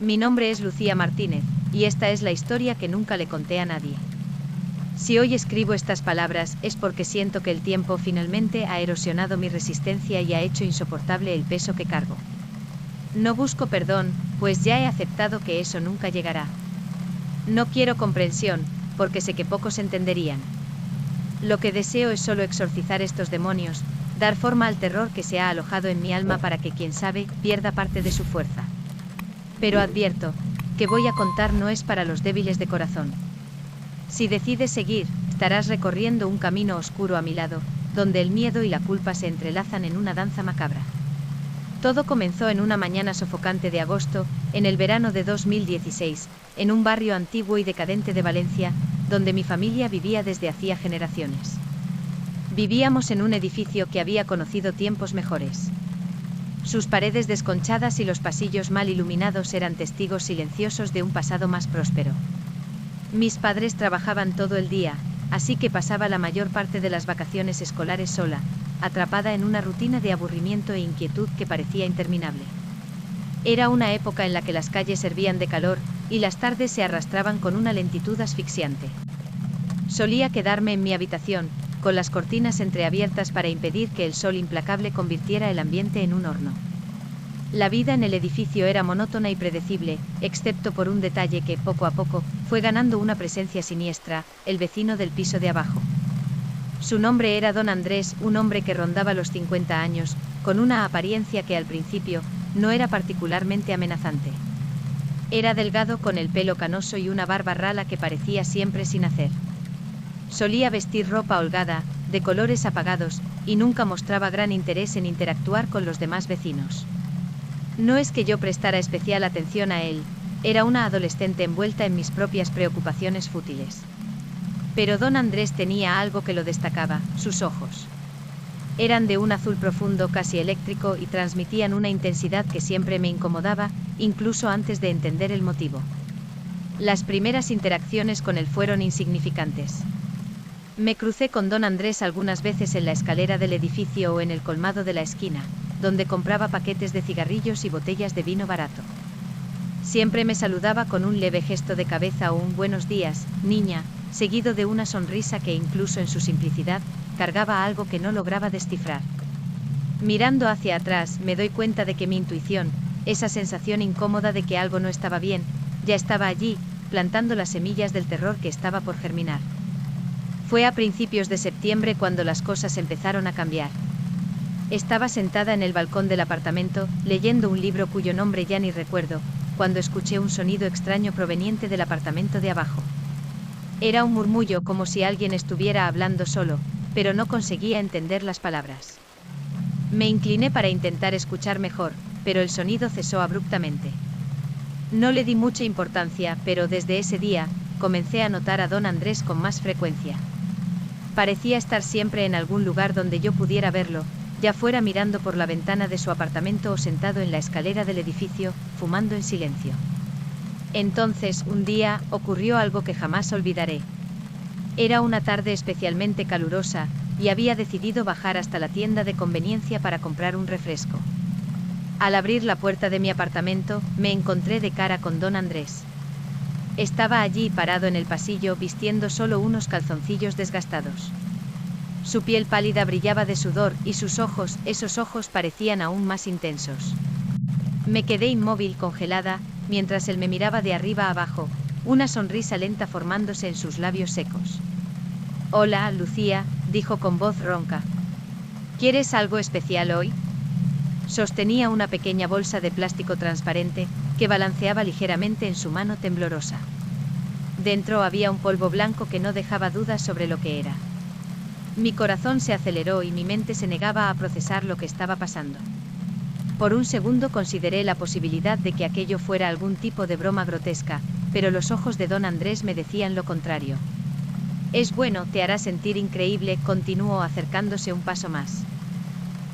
Mi nombre es Lucía Martínez, y esta es la historia que nunca le conté a nadie. Si hoy escribo estas palabras es porque siento que el tiempo finalmente ha erosionado mi resistencia y ha hecho insoportable el peso que cargo. No busco perdón, pues ya he aceptado que eso nunca llegará. No quiero comprensión, porque sé que pocos entenderían. Lo que deseo es solo exorcizar estos demonios, dar forma al terror que se ha alojado en mi alma para que, quién sabe, pierda parte de su fuerza. Pero advierto, que voy a contar no es para los débiles de corazón. Si decides seguir, estarás recorriendo un camino oscuro a mi lado, donde el miedo y la culpa se entrelazan en una danza macabra. Todo comenzó en una mañana sofocante de agosto, en el verano de 2016, en un barrio antiguo y decadente de Valencia, donde mi familia vivía desde hacía generaciones. Vivíamos en un edificio que había conocido tiempos mejores. Sus paredes desconchadas y los pasillos mal iluminados eran testigos silenciosos de un pasado más próspero. Mis padres trabajaban todo el día, así que pasaba la mayor parte de las vacaciones escolares sola, atrapada en una rutina de aburrimiento e inquietud que parecía interminable. Era una época en la que las calles hervían de calor, y las tardes se arrastraban con una lentitud asfixiante. Solía quedarme en mi habitación, con las cortinas entreabiertas para impedir que el sol implacable convirtiera el ambiente en un horno. La vida en el edificio era monótona y predecible, excepto por un detalle que, poco a poco, fue ganando una presencia siniestra: el vecino del piso de abajo. Su nombre era Don Andrés, un hombre que rondaba los 50 años, con una apariencia que al principio no era particularmente amenazante. Era delgado, con el pelo canoso y una barba rala que parecía siempre sin hacer. Solía vestir ropa holgada, de colores apagados, y nunca mostraba gran interés en interactuar con los demás vecinos. No es que yo prestara especial atención a él, era una adolescente envuelta en mis propias preocupaciones fútiles. Pero Don Andrés tenía algo que lo destacaba: sus ojos. Eran de un azul profundo, casi eléctrico, y transmitían una intensidad que siempre me incomodaba, incluso antes de entender el motivo. Las primeras interacciones con él fueron insignificantes. Me crucé con Don Andrés algunas veces en la escalera del edificio o en el colmado de la esquina, donde compraba paquetes de cigarrillos y botellas de vino barato. Siempre me saludaba con un leve gesto de cabeza o un buenos días, niña, seguido de una sonrisa que, incluso en su simplicidad, cargaba algo que no lograba descifrar. Mirando hacia atrás, me doy cuenta de que mi intuición, esa sensación incómoda de que algo no estaba bien, ya estaba allí, plantando las semillas del terror que estaba por germinar. Fue a principios de septiembre cuando las cosas empezaron a cambiar. Estaba sentada en el balcón del apartamento, leyendo un libro cuyo nombre ya ni recuerdo, cuando escuché un sonido extraño proveniente del apartamento de abajo. Era un murmullo, como si alguien estuviera hablando solo, pero no conseguía entender las palabras. Me incliné para intentar escuchar mejor, pero el sonido cesó abruptamente. No le di mucha importancia, pero desde ese día, comencé a notar a Don Andrés con más frecuencia. Parecía estar siempre en algún lugar donde yo pudiera verlo, ya fuera mirando por la ventana de su apartamento o sentado en la escalera del edificio, fumando en silencio. Entonces, un día, ocurrió algo que jamás olvidaré. Era una tarde especialmente calurosa, y había decidido bajar hasta la tienda de conveniencia para comprar un refresco. Al abrir la puerta de mi apartamento, me encontré de cara con Don Andrés. Estaba allí parado en el pasillo, vistiendo solo unos calzoncillos desgastados. Su piel pálida brillaba de sudor, y sus ojos, esos ojos, parecían aún más intensos. Me quedé inmóvil, congelada, mientras él me miraba de arriba a abajo, una sonrisa lenta formándose en sus labios secos. «Hola, Lucía», dijo con voz ronca. «¿Quieres algo especial hoy?» Sostenía una pequeña bolsa de plástico transparente, que balanceaba ligeramente en su mano temblorosa. Dentro había un polvo blanco que no dejaba dudas sobre lo que era. Mi corazón se aceleró y mi mente se negaba a procesar lo que estaba pasando. Por un segundo consideré la posibilidad de que aquello fuera algún tipo de broma grotesca, pero los ojos de Don Andrés me decían lo contrario. «Es bueno, te hará sentir increíble», continuó acercándose un paso más.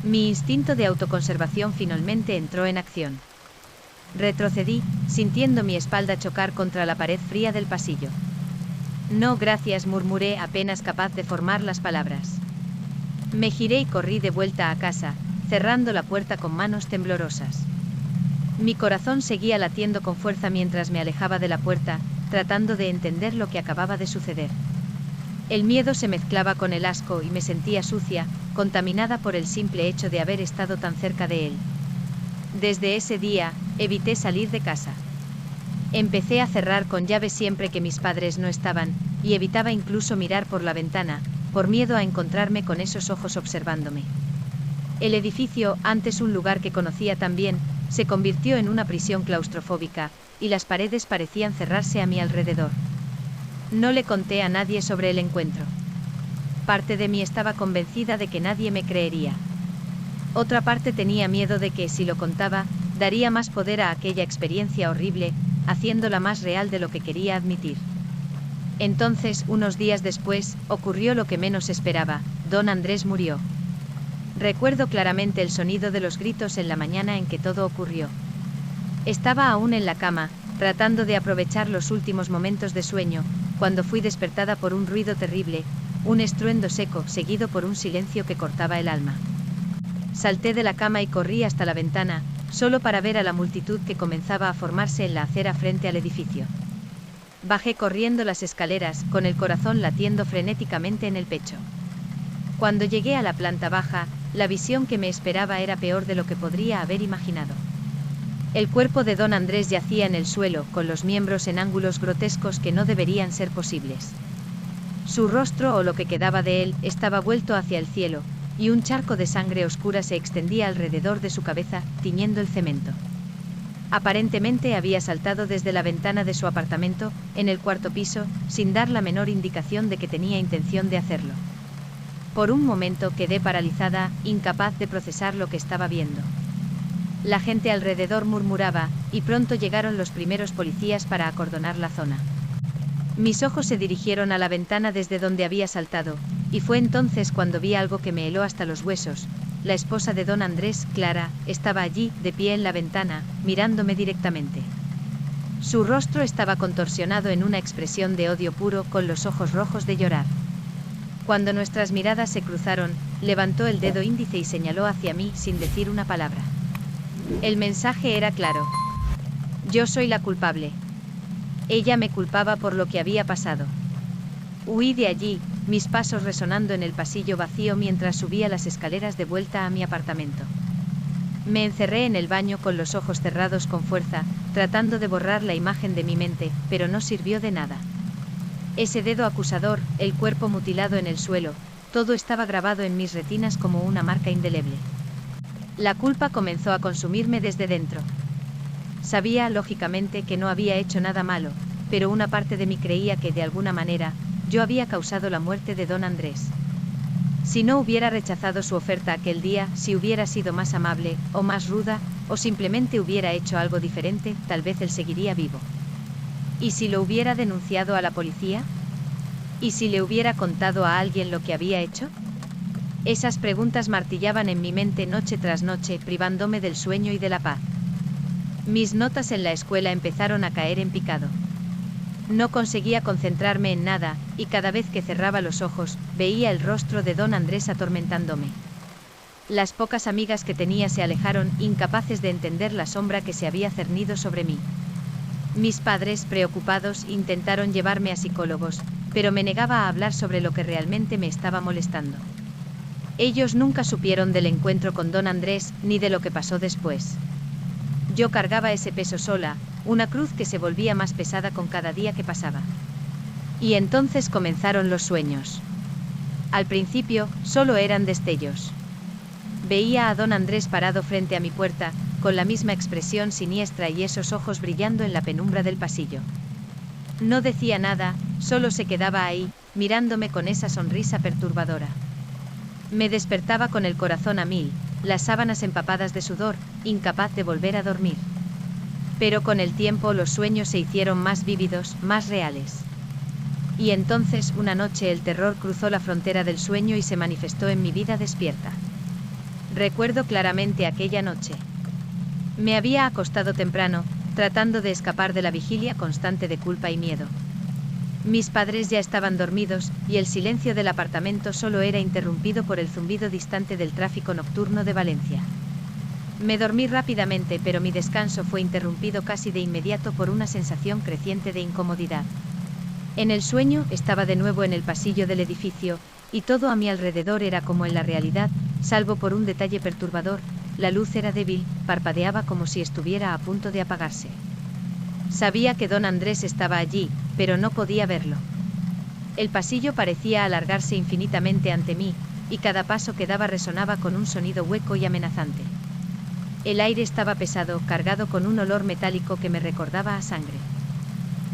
Mi instinto de autoconservación finalmente entró en acción. Retrocedí, sintiendo mi espalda chocar contra la pared fría del pasillo. «No, gracias», murmuré, apenas capaz de formar las palabras. Me giré y corrí de vuelta a casa, cerrando la puerta con manos temblorosas. Mi corazón seguía latiendo con fuerza mientras me alejaba de la puerta, tratando de entender lo que acababa de suceder. El miedo se mezclaba con el asco y me sentía sucia, contaminada por el simple hecho de haber estado tan cerca de él. Desde ese día, evité salir de casa. Empecé a cerrar con llave siempre que mis padres no estaban, y evitaba incluso mirar por la ventana, por miedo a encontrarme con esos ojos observándome. El edificio, antes un lugar que conocía tan bien, se convirtió en una prisión claustrofóbica, y las paredes parecían cerrarse a mi alrededor. No le conté a nadie sobre el encuentro. Parte de mí estaba convencida de que nadie me creería. Otra parte tenía miedo de que, si lo contaba, daría más poder a aquella experiencia horrible, haciéndola más real de lo que quería admitir. Entonces, unos días después, ocurrió lo que menos esperaba: don Andrés murió. Recuerdo claramente el sonido de los gritos en la mañana en que todo ocurrió. Estaba aún en la cama, tratando de aprovechar los últimos momentos de sueño, cuando fui despertada por un ruido terrible, un estruendo seco, seguido por un silencio que cortaba el alma. Salté de la cama y corrí hasta la ventana, solo para ver a la multitud que comenzaba a formarse en la acera frente al edificio. Bajé corriendo las escaleras, con el corazón latiendo frenéticamente en el pecho. Cuando llegué a la planta baja, la visión que me esperaba era peor de lo que podría haber imaginado. El cuerpo de don Andrés yacía en el suelo, con los miembros en ángulos grotescos que no deberían ser posibles. Su rostro, o lo que quedaba de él, estaba vuelto hacia el cielo, y un charco de sangre oscura se extendía alrededor de su cabeza, tiñendo el cemento. Aparentemente había saltado desde la ventana de su apartamento, en el cuarto piso, sin dar la menor indicación de que tenía intención de hacerlo. Por un momento quedé paralizada, incapaz de procesar lo que estaba viendo. La gente alrededor murmuraba, y pronto llegaron los primeros policías para acordonar la zona. Mis ojos se dirigieron a la ventana desde donde había saltado, y fue entonces cuando vi algo que me heló hasta los huesos. La esposa de don Andrés, Clara, estaba allí, de pie en la ventana, mirándome directamente. Su rostro estaba contorsionado en una expresión de odio puro, con los ojos rojos de llorar. Cuando nuestras miradas se cruzaron, levantó el dedo índice y señaló hacia mí sin decir una palabra. El mensaje era claro. Yo soy la culpable. Ella me culpaba por lo que había pasado. Huí de allí, mis pasos resonando en el pasillo vacío mientras subía las escaleras de vuelta a mi apartamento. Me encerré en el baño con los ojos cerrados con fuerza, tratando de borrar la imagen de mi mente, pero no sirvió de nada. Ese dedo acusador, el cuerpo mutilado en el suelo, todo estaba grabado en mis retinas como una marca indeleble. La culpa comenzó a consumirme desde dentro. Sabía, lógicamente, que no había hecho nada malo, pero una parte de mí creía que, de alguna manera, yo había causado la muerte de don Andrés. Si no hubiera rechazado su oferta aquel día, si hubiera sido más amable, o más ruda, o simplemente hubiera hecho algo diferente, tal vez él seguiría vivo. ¿Y si lo hubiera denunciado a la policía? ¿Y si le hubiera contado a alguien lo que había hecho? Esas preguntas martillaban en mi mente noche tras noche, privándome del sueño y de la paz. Mis notas en la escuela empezaron a caer en picado. No conseguía concentrarme en nada, y cada vez que cerraba los ojos, veía el rostro de don Andrés atormentándome. Las pocas amigas que tenía se alejaron, incapaces de entender la sombra que se había cernido sobre mí. Mis padres, preocupados, intentaron llevarme a psicólogos, pero me negaba a hablar sobre lo que realmente me estaba molestando. Ellos nunca supieron del encuentro con don Andrés, ni de lo que pasó después. Yo cargaba ese peso sola, una cruz que se volvía más pesada con cada día que pasaba. Y entonces comenzaron los sueños. Al principio, solo eran destellos. Veía a don Andrés parado frente a mi puerta, con la misma expresión siniestra y esos ojos brillando en la penumbra del pasillo. No decía nada, solo se quedaba ahí, mirándome con esa sonrisa perturbadora. Me despertaba con el corazón a mil, las sábanas empapadas de sudor, incapaz de volver a dormir. Pero con el tiempo los sueños se hicieron más vívidos, más reales. Y entonces, una noche, el terror cruzó la frontera del sueño y se manifestó en mi vida despierta. Recuerdo claramente aquella noche. Me había acostado temprano, tratando de escapar de la vigilia constante de culpa y miedo. Mis padres ya estaban dormidos, y el silencio del apartamento solo era interrumpido por el zumbido distante del tráfico nocturno de Valencia. Me dormí rápidamente, pero mi descanso fue interrumpido casi de inmediato por una sensación creciente de incomodidad. En el sueño estaba de nuevo en el pasillo del edificio, y todo a mi alrededor era como en la realidad, salvo por un detalle perturbador: la luz era débil, parpadeaba como si estuviera a punto de apagarse. Sabía que don Andrés estaba allí, pero no podía verlo. El pasillo parecía alargarse infinitamente ante mí, y cada paso que daba resonaba con un sonido hueco y amenazante. El aire estaba pesado, cargado con un olor metálico que me recordaba a sangre.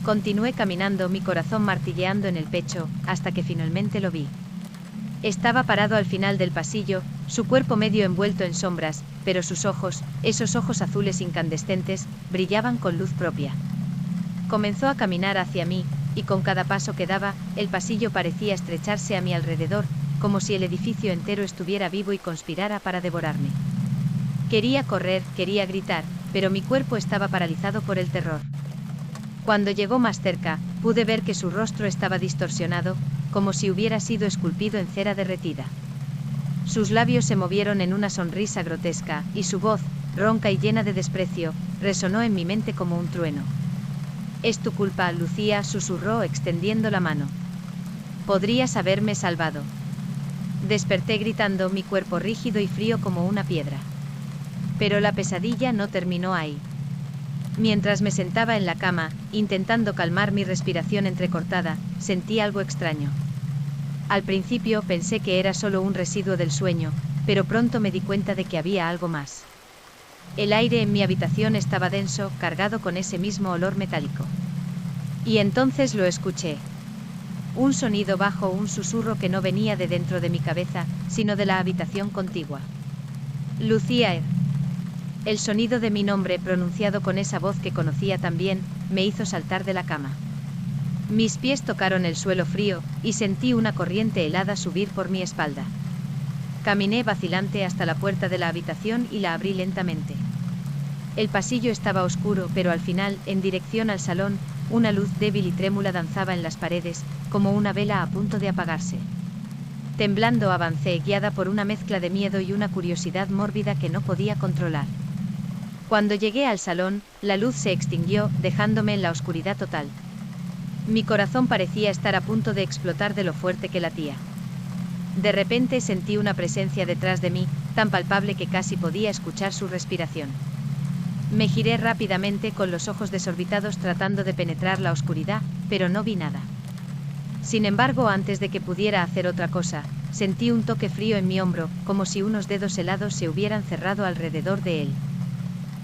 Continué caminando, mi corazón martilleando en el pecho, hasta que finalmente lo vi. Estaba parado al final del pasillo, su cuerpo medio envuelto en sombras, pero sus ojos, esos ojos azules incandescentes, brillaban con luz propia. Comenzó a caminar hacia mí, y con cada paso que daba, el pasillo parecía estrecharse a mi alrededor, como si el edificio entero estuviera vivo y conspirara para devorarme. Quería correr, quería gritar, pero mi cuerpo estaba paralizado por el terror. Cuando llegó más cerca, pude ver que su rostro estaba distorsionado, como si hubiera sido esculpido en cera derretida. Sus labios se movieron en una sonrisa grotesca, y su voz, ronca y llena de desprecio, resonó en mi mente como un trueno. «Es tu culpa, Lucía», susurró extendiendo la mano. «Podrías haberme salvado». Desperté gritando, mi cuerpo rígido y frío como una piedra. Pero la pesadilla no terminó ahí. Mientras me sentaba en la cama, intentando calmar mi respiración entrecortada, sentí algo extraño. Al principio pensé que era solo un residuo del sueño, pero pronto me di cuenta de que había algo más. El aire en mi habitación estaba denso, cargado con ese mismo olor metálico. Y entonces lo escuché. Un sonido bajo, un susurro que no venía de dentro de mi cabeza, sino de la habitación contigua. «Lucía». El sonido de mi nombre, pronunciado con esa voz que conocía tan bien, me hizo saltar de la cama. Mis pies tocaron el suelo frío, y sentí una corriente helada subir por mi espalda. Caminé vacilante hasta la puerta de la habitación y la abrí lentamente. El pasillo estaba oscuro, pero al final, en dirección al salón, una luz débil y trémula danzaba en las paredes, como una vela a punto de apagarse. Temblando avancé, guiada por una mezcla de miedo y una curiosidad mórbida que no podía controlar. Cuando llegué al salón, la luz se extinguió, dejándome en la oscuridad total. Mi corazón parecía estar a punto de explotar de lo fuerte que latía. De repente sentí una presencia detrás de mí, tan palpable que casi podía escuchar su respiración. Me giré rápidamente con los ojos desorbitados tratando de penetrar la oscuridad, pero no vi nada. Sin embargo, antes de que pudiera hacer otra cosa, sentí un toque frío en mi hombro, como si unos dedos helados se hubieran cerrado alrededor de él.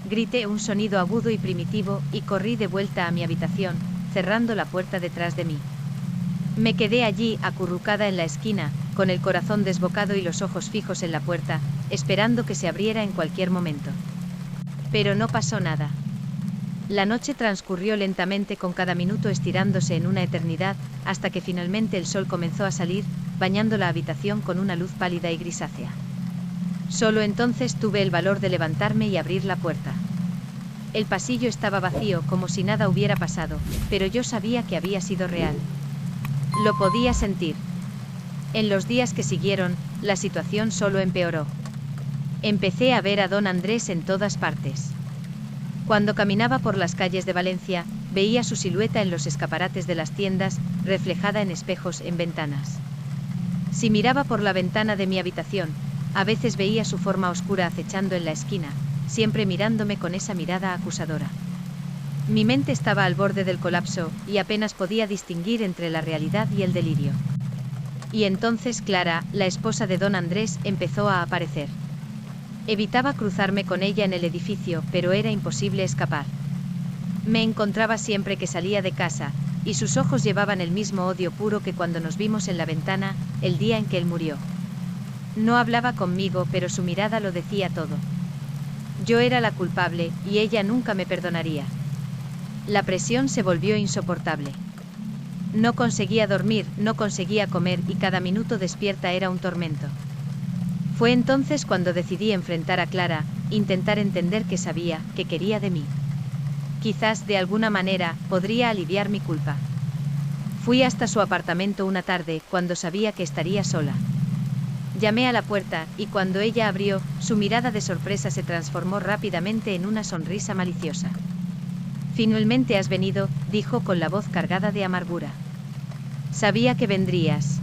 Grité un sonido agudo y primitivo, y corrí de vuelta a mi habitación, cerrando la puerta detrás de mí. Me quedé allí, acurrucada en la esquina, con el corazón desbocado y los ojos fijos en la puerta, esperando que se abriera en cualquier momento. Pero no pasó nada. La noche transcurrió lentamente, con cada minuto estirándose en una eternidad, hasta que finalmente el sol comenzó a salir, bañando la habitación con una luz pálida y grisácea. Solo entonces tuve el valor de levantarme y abrir la puerta. El pasillo estaba vacío, como si nada hubiera pasado, pero yo sabía que había sido real. Lo podía sentir. En los días que siguieron, la situación solo empeoró. Empecé a ver a don Andrés en todas partes. Cuando caminaba por las calles de Valencia, veía su silueta en los escaparates de las tiendas, reflejada en espejos en ventanas. Si miraba por la ventana de mi habitación, a veces veía su forma oscura acechando en la esquina, siempre mirándome con esa mirada acusadora. Mi mente estaba al borde del colapso, y apenas podía distinguir entre la realidad y el delirio. Y entonces Clara, la esposa de don Andrés, empezó a aparecer. Evitaba cruzarme con ella en el edificio, pero era imposible escapar. Me encontraba siempre que salía de casa, y sus ojos llevaban el mismo odio puro que cuando nos vimos en la ventana, el día en que él murió. No hablaba conmigo, pero su mirada lo decía todo. Yo era la culpable, y ella nunca me perdonaría. La presión se volvió insoportable. No conseguía dormir, no conseguía comer, y cada minuto despierta era un tormento. Fue entonces cuando decidí enfrentar a Clara, intentar entender qué sabía, qué quería de mí. Quizás, de alguna manera, podría aliviar mi culpa. Fui hasta su apartamento una tarde, cuando sabía que estaría sola. Llamé a la puerta, y cuando ella abrió, su mirada de sorpresa se transformó rápidamente en una sonrisa maliciosa. «Finalmente has venido», dijo con la voz cargada de amargura. «Sabía que vendrías».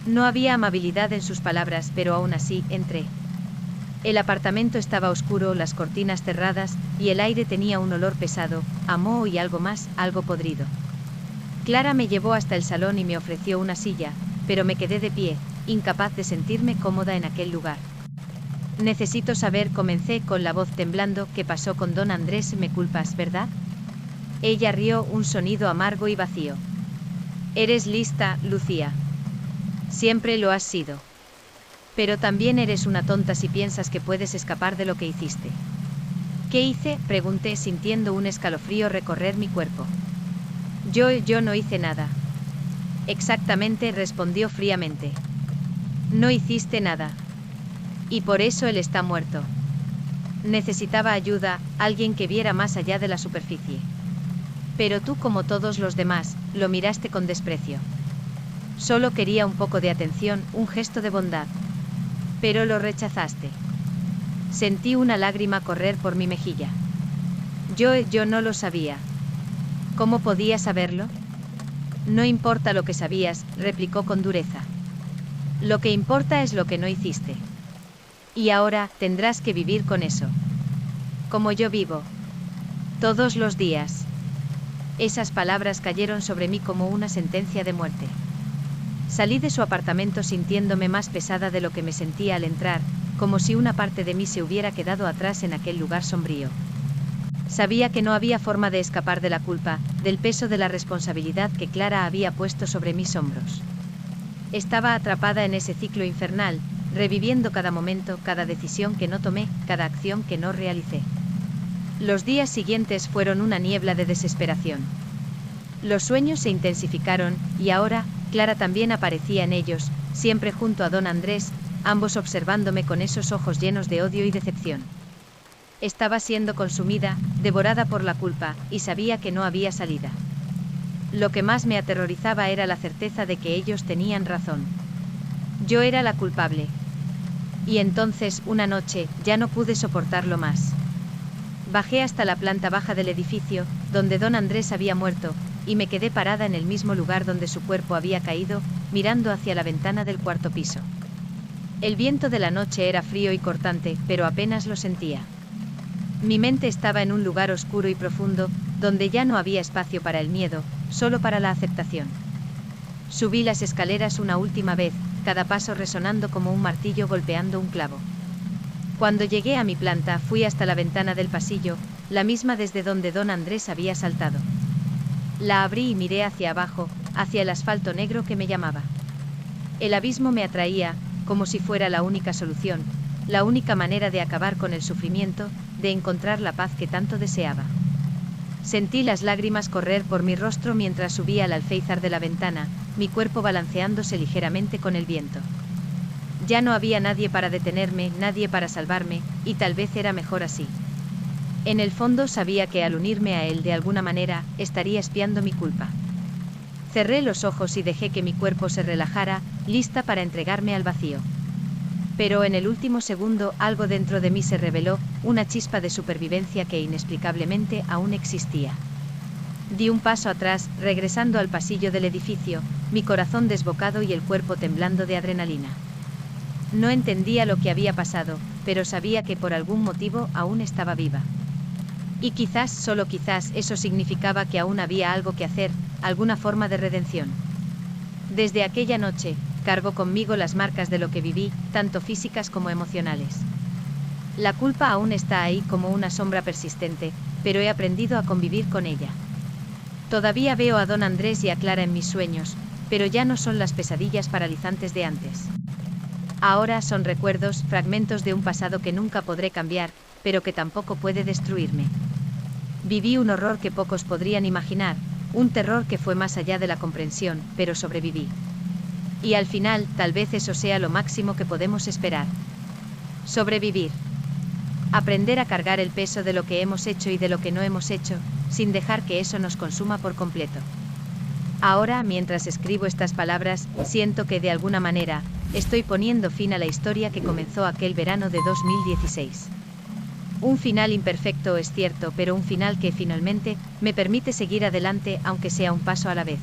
No había amabilidad en sus palabras, pero aún así, entré. El apartamento estaba oscuro, las cortinas cerradas, y el aire tenía un olor pesado, a moho y algo más, algo podrido. Clara me llevó hasta el salón y me ofreció una silla, pero me quedé de pie, incapaz de sentirme cómoda en aquel lugar. «Necesito saber», comencé con la voz temblando, «qué pasó con don Andrés. Me culpas, ¿verdad?» Ella rió, un sonido amargo y vacío. «Eres lista, Lucía. Siempre lo has sido. Pero también eres una tonta si piensas que puedes escapar de lo que hiciste». «¿Qué hice?», pregunté sintiendo un escalofrío recorrer mi cuerpo. Yo no hice nada». «Exactamente», respondió fríamente. «No hiciste nada. Y por eso él está muerto. Necesitaba ayuda, alguien que viera más allá de la superficie. Pero tú, como todos los demás, lo miraste con desprecio. Solo quería un poco de atención, un gesto de bondad. Pero lo rechazaste». Sentí una lágrima correr por mi mejilla. Yo no lo sabía». «¿Cómo podía saberlo?». «No importa lo que sabías», replicó con dureza. «Lo que importa es lo que no hiciste. Y ahora, tendrás que vivir con eso. Como yo vivo. Todos los días». Esas palabras cayeron sobre mí como una sentencia de muerte. Salí de su apartamento sintiéndome más pesada de lo que me sentía al entrar, como si una parte de mí se hubiera quedado atrás en aquel lugar sombrío. Sabía que no había forma de escapar de la culpa, del peso de la responsabilidad que Clara había puesto sobre mis hombros. Estaba atrapada en ese ciclo infernal, reviviendo cada momento, cada decisión que no tomé, cada acción que no realicé. Los días siguientes fueron una niebla de desesperación. Los sueños se intensificaron, y ahora, Clara también aparecía en ellos, siempre junto a don Andrés, ambos observándome con esos ojos llenos de odio y decepción. Estaba siendo consumida, devorada por la culpa, y sabía que no había salida. Lo que más me aterrorizaba era la certeza de que ellos tenían razón. Yo era la culpable. Y entonces, una noche, ya no pude soportarlo más. Bajé hasta la planta baja del edificio, donde don Andrés había muerto, y me quedé parada en el mismo lugar donde su cuerpo había caído, mirando hacia la ventana del cuarto piso. El viento de la noche era frío y cortante, pero apenas lo sentía. Mi mente estaba en un lugar oscuro y profundo, donde ya no había espacio para el miedo, solo para la aceptación. Subí las escaleras una última vez, cada paso resonando como un martillo golpeando un clavo. Cuando llegué a mi planta, fui hasta la ventana del pasillo, la misma desde donde don Andrés había saltado. La abrí y miré hacia abajo, hacia el asfalto negro que me llamaba. El abismo me atraía, como si fuera la única solución, la única manera de acabar con el sufrimiento, de encontrar la paz que tanto deseaba. Sentí las lágrimas correr por mi rostro mientras subía al alféizar de la ventana, mi cuerpo balanceándose ligeramente con el viento. Ya no había nadie para detenerme, nadie para salvarme, y tal vez era mejor así. En el fondo sabía que al unirme a él de alguna manera, estaría expiando mi culpa. Cerré los ojos y dejé que mi cuerpo se relajara, lista para entregarme al vacío. Pero en el último segundo algo dentro de mí se reveló, una chispa de supervivencia que inexplicablemente aún existía. Di un paso atrás, regresando al pasillo del edificio, mi corazón desbocado y el cuerpo temblando de adrenalina. No entendía lo que había pasado, pero sabía que por algún motivo aún estaba viva. Y quizás, solo quizás, eso significaba que aún había algo que hacer, alguna forma de redención. Desde aquella noche, cargo conmigo las marcas de lo que viví, tanto físicas como emocionales. La culpa aún está ahí como una sombra persistente, pero he aprendido a convivir con ella. Todavía veo a don Andrés y a Clara en mis sueños, pero ya no son las pesadillas paralizantes de antes. Ahora son recuerdos, fragmentos de un pasado que nunca podré cambiar, pero que tampoco puede destruirme. Viví un horror que pocos podrían imaginar, un terror que fue más allá de la comprensión, pero sobreviví. Y al final, tal vez eso sea lo máximo que podemos esperar. Sobrevivir. Aprender a cargar el peso de lo que hemos hecho y de lo que no hemos hecho, sin dejar que eso nos consuma por completo. Ahora, mientras escribo estas palabras, siento que de alguna manera, estoy poniendo fin a la historia que comenzó aquel verano de 2016. Un final imperfecto es cierto, pero un final que finalmente me permite seguir adelante aunque sea un paso a la vez.